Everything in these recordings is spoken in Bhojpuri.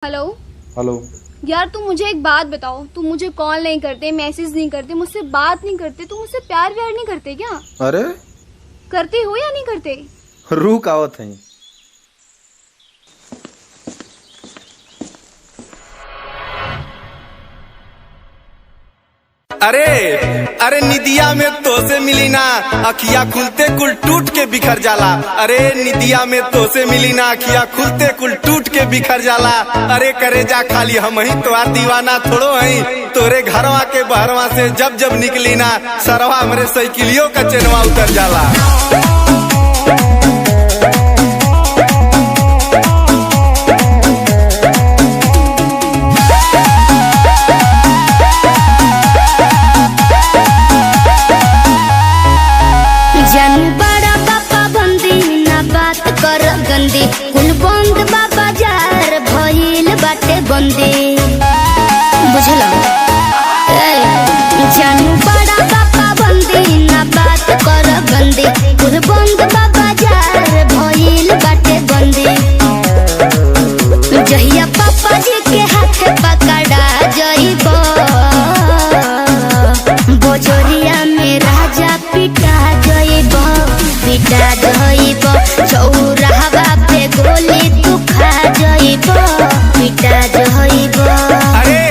हेलो। हेलो यार तुम मुझे एक बात बताओ, तुम मुझे कॉल नहीं करते, मैसेज नहीं करते, मुझसे बात नहीं करते, तुम मुझसे प्यार व्यार नहीं करते क्या? अरे करते हो या नहीं करते? रुक आवत है। अरे अरे निदिया में तो से मिली ना, अखिया खुलते कुल टूट के बिखर जाला। अरे निदिया में तो से मिली ना, अखिया खुलते कुल टूट के बिखर जाला। अरे करे जा खाली हम ही तो दीवाना थोड़ो हई, तोरे घरवा के बहरवा से जब जब निकली ना, सरवा हमरे साइकिलियों का चेनवा उतर जाला। कुल बंद बाबा जार भइल बाटे बंदी, बुझला? जानू बड़ा बाबा बंदी ना बात कर गंदी, कुल बंद बाबा जार भइल बाटे बंदी। जहिया पापा जी के हाथ पकड़ा जइबो, बोजोरिया में राजा पिटा जइबो, पिटा जइबो। चौराहा पे गोली तू खा जइबो, पिटा जइबो। अरे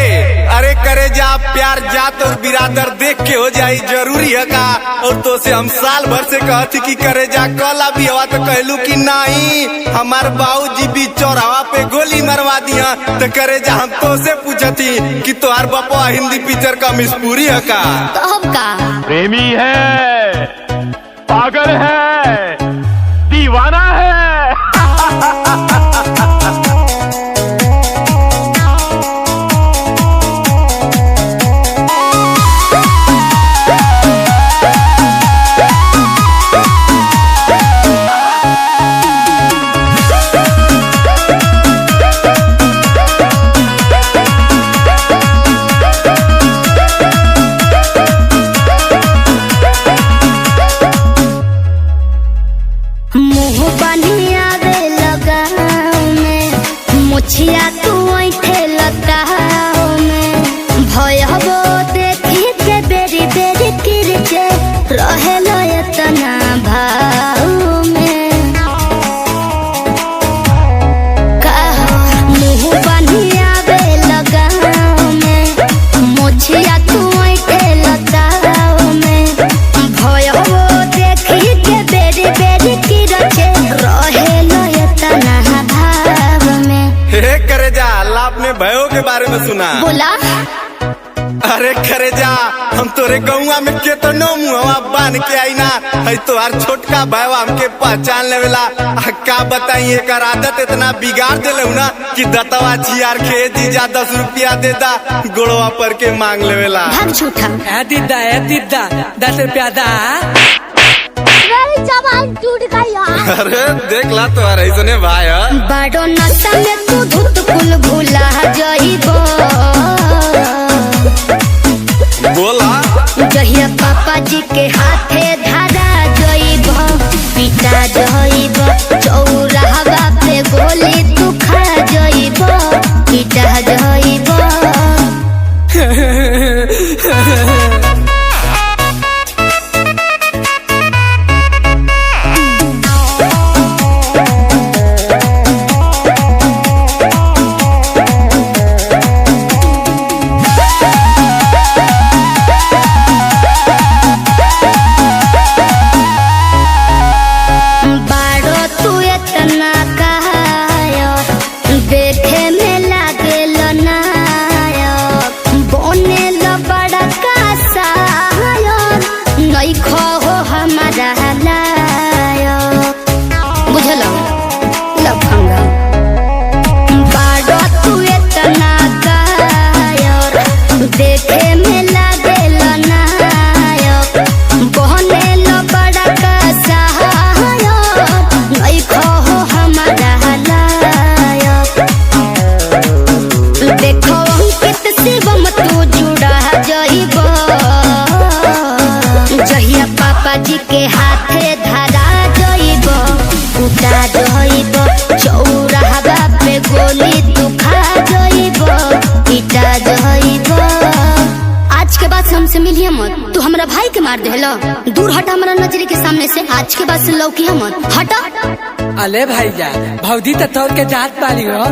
अरे करे जा प्यार जात और बिरादर देख के हो जाई जरूरी है का? और तो से हम साल भर से कहती कि करे जा कल अभी हवा तो कहलू कि नहीं, हमार बाबूजी भी चौराहा पे गोली मरवा दिया। तो करे जा हम तो से पूछती कि तोहार बापा हिंदी पिक्चर का मिसपूरी है का? तब का प्रेमी है, पागल है, दीवाना है। मुछिया तू ऐठे लताओ में, भयबो देखी के बेरी बेरी किरचे रहे लो इतना भाव में। मुँह बनिया बे लगाओ में, मुछिया तू ऐठे लताओ में, भयबो देखी के बेरी बेरी किरचे रहे लो इतना करे जा लाभ में भयो के बारे में सुना बोला। अरे करे जा हम तोरे गौवा में केतनो मुहवा बांध के आई ना, है तोहार छोटका भाई हमके पहचान लेवेला। का बताई एकर आदत इतना बिगाड़ देलू ना कि दतवा छियार के दीजा 10 रुपया दे दा, गोड़वा पर के मांग लेवेला। भाग झूठा। दीदा 10 रुपया दा। जवान टूट गया। अरे देख ला तुम्हारा ऐसने भाई बड़ो नशा में तू धुत कुल भूला जइबो, बोला जहिया पापा जी के हाथे धरा जइबो, पिटा जइबो। चौराहा पे गोली तू खा जइबो, पिटा जइबो। देखे में लागे नायक, बने लो बड़ा कासायक, नहीं खो हो हमारा लायक, बुझलो? लफंगा बाड़ो तू इतना कायर, देखे में लागे नायक, बने लो बड़ा कासायक, नहीं खो हो हमारा। देखो अंकित शिवम तू जुड़ा जइबो, जहिया पापा जी के हाथे धरा जइबो, उठा जइबो। चौराहा पे गोली तू खा मत। तू हमरा भाई के मार देहलो, दूर हट हमरा नजर के सामने से। आज के बाद से लौकी मत, हटा। अले भैया भौजी तो तोड़ के जात पारी हो,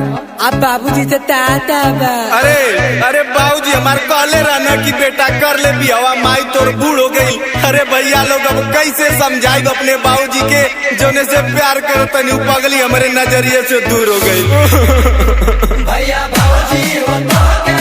अब बाबूजी से टाटा बा। अरे बाबूजी हमार कहले रहना कि बेटा कर ले बियावा, माई तोर बूढ़ हो गई। अरे भैया लोग अब कैसे समझाए अपने बाबूजी के जोने से प्यार करता नहीं, पगली हमारे नजरिए से दूर हो गई। भैया भौजी हो तो